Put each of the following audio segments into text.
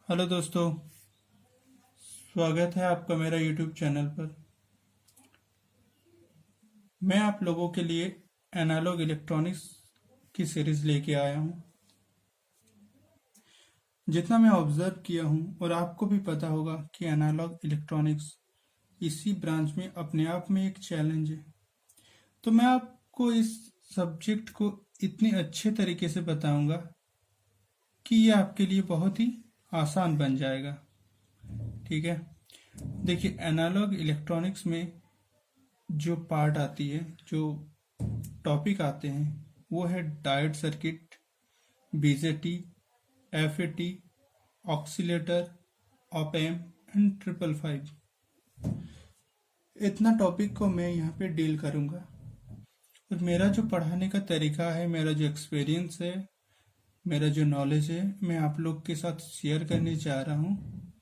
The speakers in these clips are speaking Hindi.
हेलो दोस्तों। स्वागत है आपका मेरा यूट्यूब चैनल पर। मैं आप लोगों के लिए एनालॉग इलेक्ट्रॉनिक्स की सीरीज लेके आया हूँ। जितना मैं ऑब्जर्व किया हूँ और आपको भी पता होगा कि एनालॉग इलेक्ट्रॉनिक्स इसी ब्रांच में अपने आप में एक चैलेंज है। तो मैं आपको इस सब्जेक्ट को इतने अच्छे तरीके से बताऊंगा कि ये आपके लिए बहुत ही आसान बन जाएगा। ठीक है, देखिए एनालॉग इलेक्ट्रॉनिक्स में जो पार्ट आती है, जो टॉपिक आते हैं, वो है diode circuit, BJT, FAT, oscillator, op amp and 555। इतना टॉपिक को मैं यहाँ पे डील करूँगा। और मेरा जो पढ़ाने का तरीका है, मेरा जो एक्सपीरियंस है, मेरा जो नॉलेज है, मैं आप लोग के साथ शेयर करने जा रहा हूँ।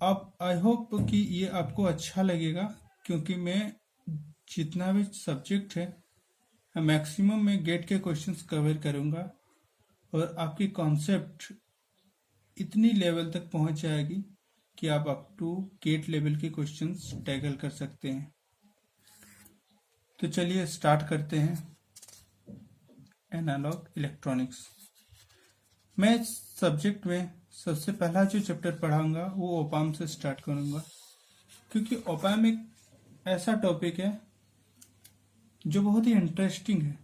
अब आई होप कि ये आपको अच्छा लगेगा, क्योंकि मैं जितना भी सब्जेक्ट है मैक्सिमम मैं गेट के क्वेश्चंस कवर करूँगा और आपकी कॉन्सेप्ट इतनी लेवल तक पहुंच जाएगी कि आप अप टू गेट लेवल के क्वेश्चंस टैकल कर सकते हैं। तो चलिए स्टार्ट करते हैं एनालॉग इलेक्ट्रॉनिक्स। मैं इस सब्जेक्ट में सबसे पहला जो चैप्टर पढ़ाऊंगा वो ओपाम से स्टार्ट करूंगा, क्योंकि ओपाम एक ऐसा टॉपिक है जो बहुत ही इंटरेस्टिंग है।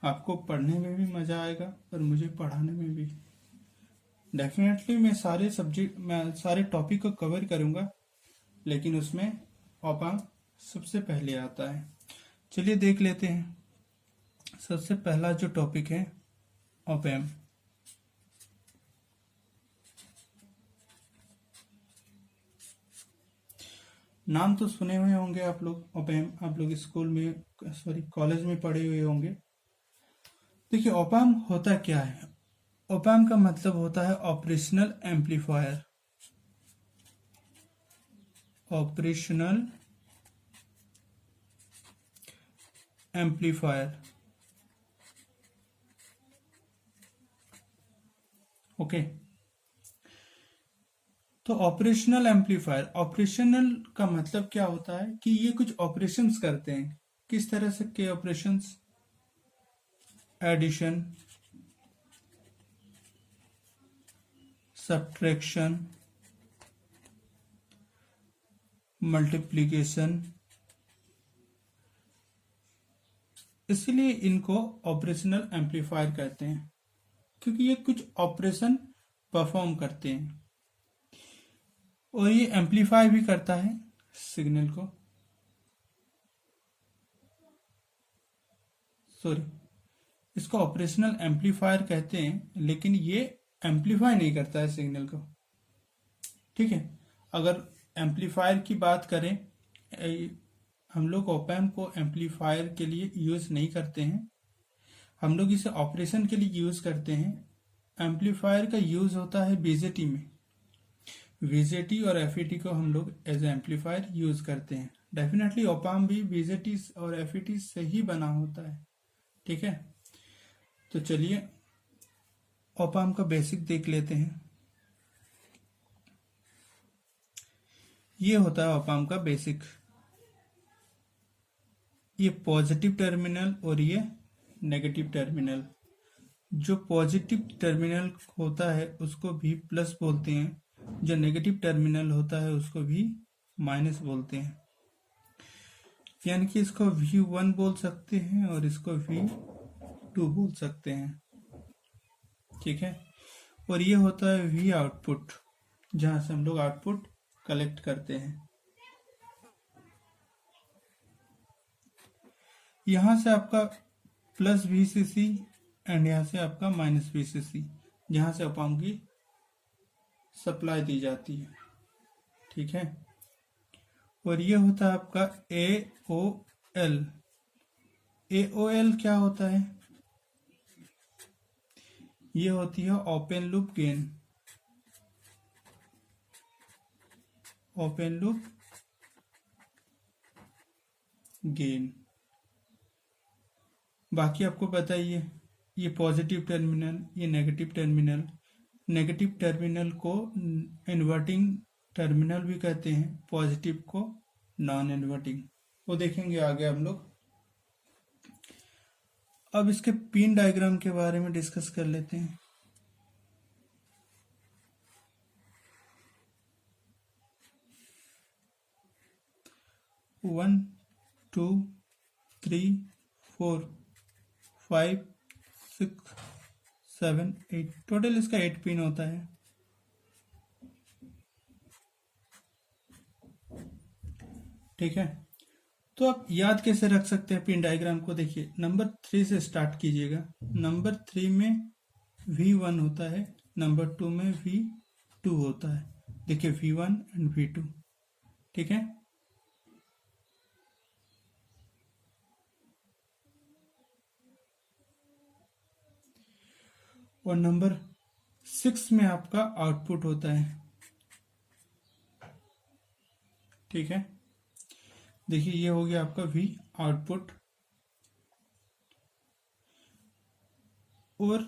आपको पढ़ने में भी मज़ा आएगा और मुझे पढ़ाने में भी। डेफिनेटली मैं सारे टॉपिक को कवर करूंगा, लेकिन उसमें ऑपाम सबसे पहले आता है। चलिए देख लेते हैं। सबसे पहला जो टॉपिक है ऑप-एम्प। नाम तो सुने हुए होंगे आप लोग ऑप-एम्प, आप लोग स्कूल में कॉलेज में पढ़े हुए होंगे। देखिए ऑप-एम्प होता क्या है। ऑप-एम्प का मतलब होता है operational amplifier. Operational amplifier, okay. तो ऑपरेशनल एम्पलीफायर, ऑपरेशनल का मतलब क्या होता है कि ये कुछ ऑपरेशंस करते हैं। किस तरह से के ऑपरेशंस? Addition, subtraction, multiplication. इसलिए इनको ऑपरेशनल एम्पलीफायर कहते हैं, क्योंकि ये कुछ ऑपरेशन परफॉर्म करते हैं और ये एम्पलीफाई भी करता है सिग्नल को। सॉरी, इसको ऑपरेशनल एम्पलीफायर कहते हैं, लेकिन ये एम्पलीफाई नहीं करता है सिग्नल को। ठीक है, अगर एम्पलीफायर की बात करें, हम लोग ऑप-एम्प को एम्पलीफायर के लिए यूज नहीं करते हैं, हम लोग इसे ऑपरेशन के लिए यूज करते हैं। एम्पलीफायर का यूज होता है बीजेटी में। बीजेटी और एफईटी को हम लोग एज एम्पलीफायर यूज करते हैं। डेफिनेटली ऑप-एम्प भी बीजेटी और एफईटी से ही बना होता है। ठीक है, तो चलिए ऑप-एम्प का बेसिक देख लेते हैं। ये होता है ऑप-एम्प का बेसिक। ये पॉजिटिव टर्मिनल और ये नेगेटिव टर्मिनल। जो पॉजिटिव टर्मिनल होता है उसको भी प्लस बोलते हैं, जो नेगेटिव टर्मिनल होता है उसको भी माइनस बोलते हैं। यानी कि इसको V1 बोल सकते हैं और इसको V2 बोल सकते हैं। ठीक है, और ये होता है V आउटपुट, जहां से हम लोग आउटपुट कलेक्ट करते हैं। यहाँ से आपका प्लस VCC एंड यहाँ से आपका माइनस VCC, जहाँ से ऑप-एम्प की सप्लाई दी जाती है। ठीक है, और ये होता है आपका AOL। AOL क्या होता है? ये होती है open loop gain. Open loop gain. बाकी आपको बताइए, ये पॉजिटिव टर्मिनल, ये नेगेटिव टर्मिनल, नेगेटिव टर्मिनल को इन्वर्टिंग टर्मिनल भी कहते हैं, पॉजिटिव को नॉन इन्वर्टिंग, वो देखेंगे आगे हम लोग। अब इसके पिन डायग्राम के बारे में डिस्कस कर लेते हैं। वन, टू, 3, 4, 5, 6, 7, 8, टोटल इसका 8 पिन होता है। ठीक है, तो आप याद कैसे रख सकते हैं पिन डायग्राम को? देखिए, नंबर 3 से स्टार्ट कीजिएगा। नंबर 3 में V1 होता है, नंबर 2 में V2 होता है। देखिए V1 एंड V2, ठीक है। और नंबर 6 में आपका आउटपुट होता है, ठीक है। देखिए ये हो गया आपका V आउटपुट। और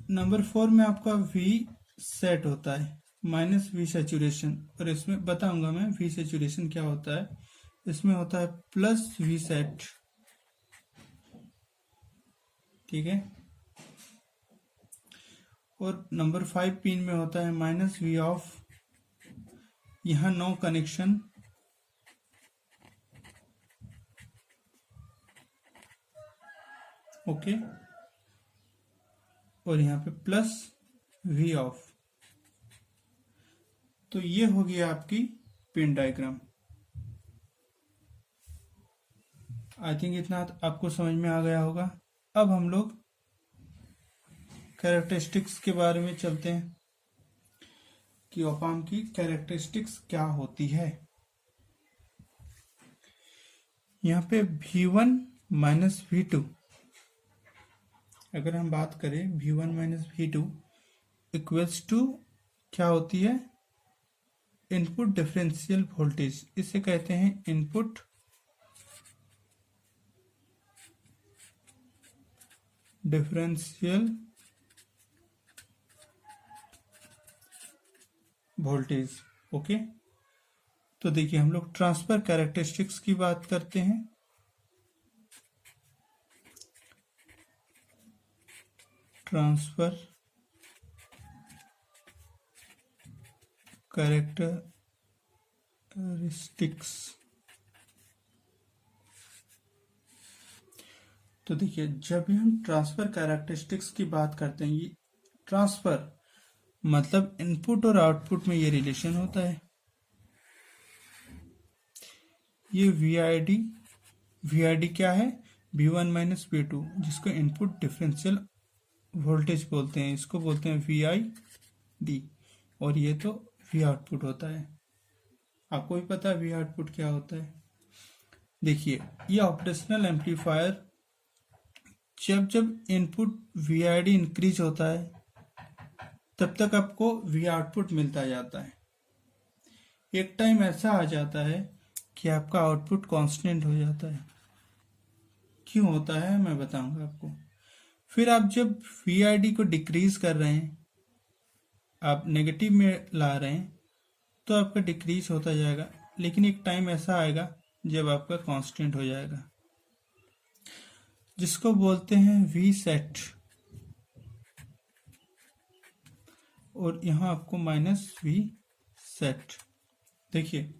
नंबर 4 में आपका V सेट होता है माइनस V सैचुरेशन, और इसमें बताऊंगा मैं V सैचुरेशन क्या होता है। इसमें होता है प्लस V सेट, ठीक है। और नंबर 5 पिन में होता है माइनस V ऑफ, यहाँ नो कनेक्शन, ओके। और यहाँ पे प्लस V ऑफ। तो ये हो गया आपकी पिन डायग्राम। आई थिंक इतना आपको समझ में आ गया होगा। अब हम लोग कैरेक्टरिस्टिक्स के बारे में चलते हैं कि ऑप एम्प की कैरेक्टरिस्टिक्स क्या होती है। यहाँ पे V1 माइनस V2, अगर हम बात करें V1 minus V2 equals to क्या होती है? Input differential voltage. इसे कहते हैं इनपुट डिफरेंशियल वोल्टेज, ओके। तो देखिए हम लोग ट्रांसफर कैरेक्टरिस्टिक्स की बात करते हैं। ट्रांसफर कैरेक्टरिस्टिक्स, तो देखिए जब भी हम ट्रांसफर कैरेक्टरिस्टिक्स की बात करते हैं, ये ट्रांसफर मतलब इनपुट और आउटपुट में ये रिलेशन होता है। ये वीआईडी क्या है? V1 माइनस V2, जिसको इनपुट डिफरेंशियल वोल्टेज बोलते हैं, इसको बोलते हैं VID। और ये तो V आउटपुट होता है। आपको भी पता है V आउटपुट क्या होता है। देखिए ये ऑपरेशनल एम्पलीफायर, जब जब इनपुट VID इंक्रीज होता है तब तक आपको V आउटपुट मिलता जाता है। एक टाइम ऐसा आ जाता है कि आपका आउटपुट कांस्टेंट हो जाता है। क्यों होता है मैं बताऊंगा आपको। फिर आप जब VID को डिक्रीज कर रहे हैं, आप नेगेटिव में ला रहे हैं, तो आपका डिक्रीज होता जाएगा, लेकिन एक टाइम ऐसा आएगा जब आपका कांस्टेंट हो जाएगा, जिसको बोलते हैं V सेट। और यहाँ आपको माइनस V सेट। देखिए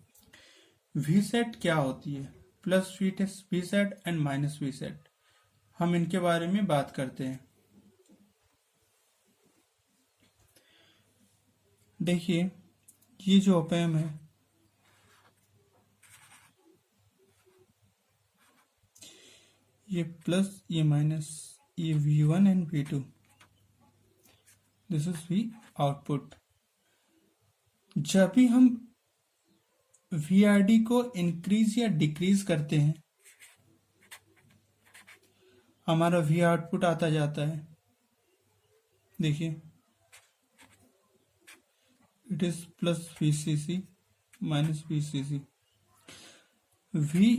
V सेट क्या होती है? Plus V set and minus V set, हम इनके बारे में बात करते हैं। देखिए ये जो ऑप एम्प है, ये प्लस ये माइनस, ये V1 and V2, this is V output. जब भी हम VID को इंक्रीज या डिक्रीज करते हैं, हमारा V आउटपुट आता जाता है। देखिए it is plus VCC minus VCC। V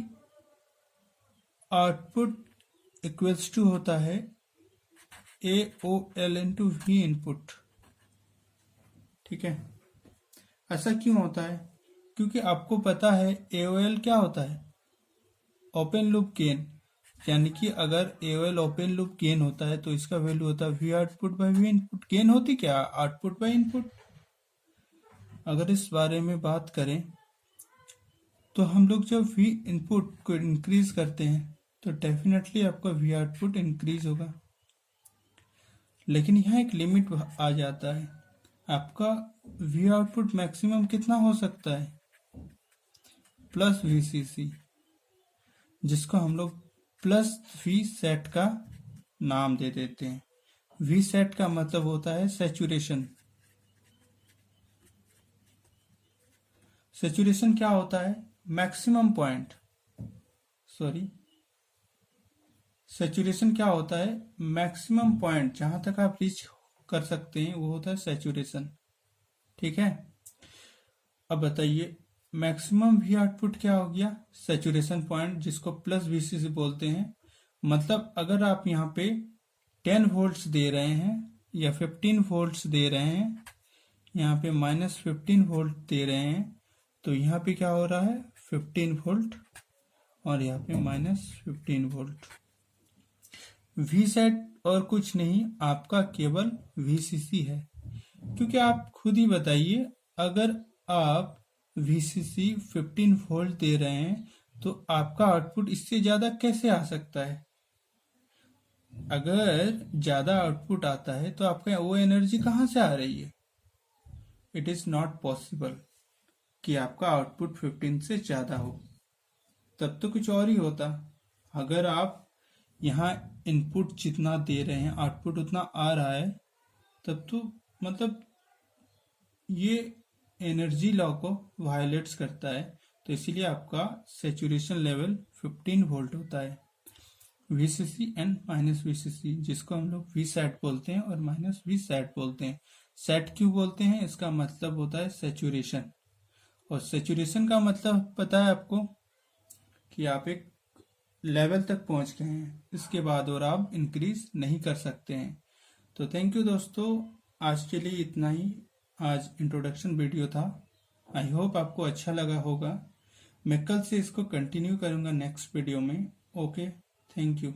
output equals to होता है AOL इंटू V इनपुट। ठीक है। ऐसा क्यों होता है? क्योंकि आपको पता है एओएल क्या होता है, ओपन लूप गेन। यानी कि अगर एओएल ओपन लूप गेन होता है तो इसका वैल्यू होता है we output by we input. Gain होती क्या, आउटपुट बाई इनपुट। अगर इस बारे में बात करें तो हम लोग जब वी इनपुट को इंक्रीज करते हैं तो डेफिनेटली आपका वी आउटपुट इंक्रीज होगा। लेकिन यहाँ एक लिमिट आ जाता है, आपका वी आउटपुट मैक्सिमम कितना हो सकता है, प्लस वीसीसी, जिसको हम लोग प्लस वी सेट का नाम दे देते हैं। वी सेट का मतलब होता है सैचुरेशन। सैचुरेशन क्या होता है, मैक्सिमम पॉइंट, सॉरी, सैचुरेशन क्या होता है, मैक्सिमम पॉइंट जहां तक आप रीच कर सकते हैं वो होता है सैचुरेशन। ठीक है। अब बताइए मैक्सिमम वी आउटपुट क्या हो गया, सैचुरेशन पॉइंट, जिसको प्लस वीसीसी बोलते हैं। मतलब अगर आप यहाँ पे 10 वोल्ट्स दे रहे हैं या 15 वोल्ट्स दे रहे हैं, यहाँ पे -15 वोल्ट दे रहे हैं, तो यहाँ पे क्या हो रहा है 15 वोल्ट और यहाँ पे -15 वोल्ट। वी सेट और कुछ नहीं, आपका केवल वीसीसी है। क्योंकि आप खुद ही बताइए, अगर आप वीसीसी 15 वोल्ट दे रहे हैं तो आपका आउटपुट इससे ज्यादा कैसे आ सकता है। अगर ज्यादा आउटपुट आता है तो आपका वो एनर्जी कहाँ से आ रही है, इट इज नॉट पॉसिबल कि आपका आउटपुट 15 से ज्यादा हो। तब तो कुछ और ही होता। अगर आप यहाँ इनपुट जितना दे रहे हैं आउटपुट उतना आ रहा है, तब तो मतलब ये एनर्जी लॉ को वायलेट्स करता है। तो इसीलिए आपका सैचुरेशन लेवल 15 वोल्ट होता है। वीसीसी एंड माइनस वीसीसी, जिसको हम लोग वी सेट बोलते हैं और माइनस वी सेट बोलते हैं। सेट क्यों बोलते हैं, इसका मतलब होता है सैचुरेशन। और सैचुरेशन का मतलब पता है आपको कि आप एक लेवल तक पहुंच गए हैं, इसके बाद और आप इंक्रीज नहीं कर सकते हैं। तो थैंक यू दोस्तों, आज के लिए इतना ही। आज इंट्रोडक्शन वीडियो था। आई होप आपको अच्छा लगा होगा। मैं कल से इसको कंटिन्यू करूंगा नेक्स्ट वीडियो में। Okay, thank you.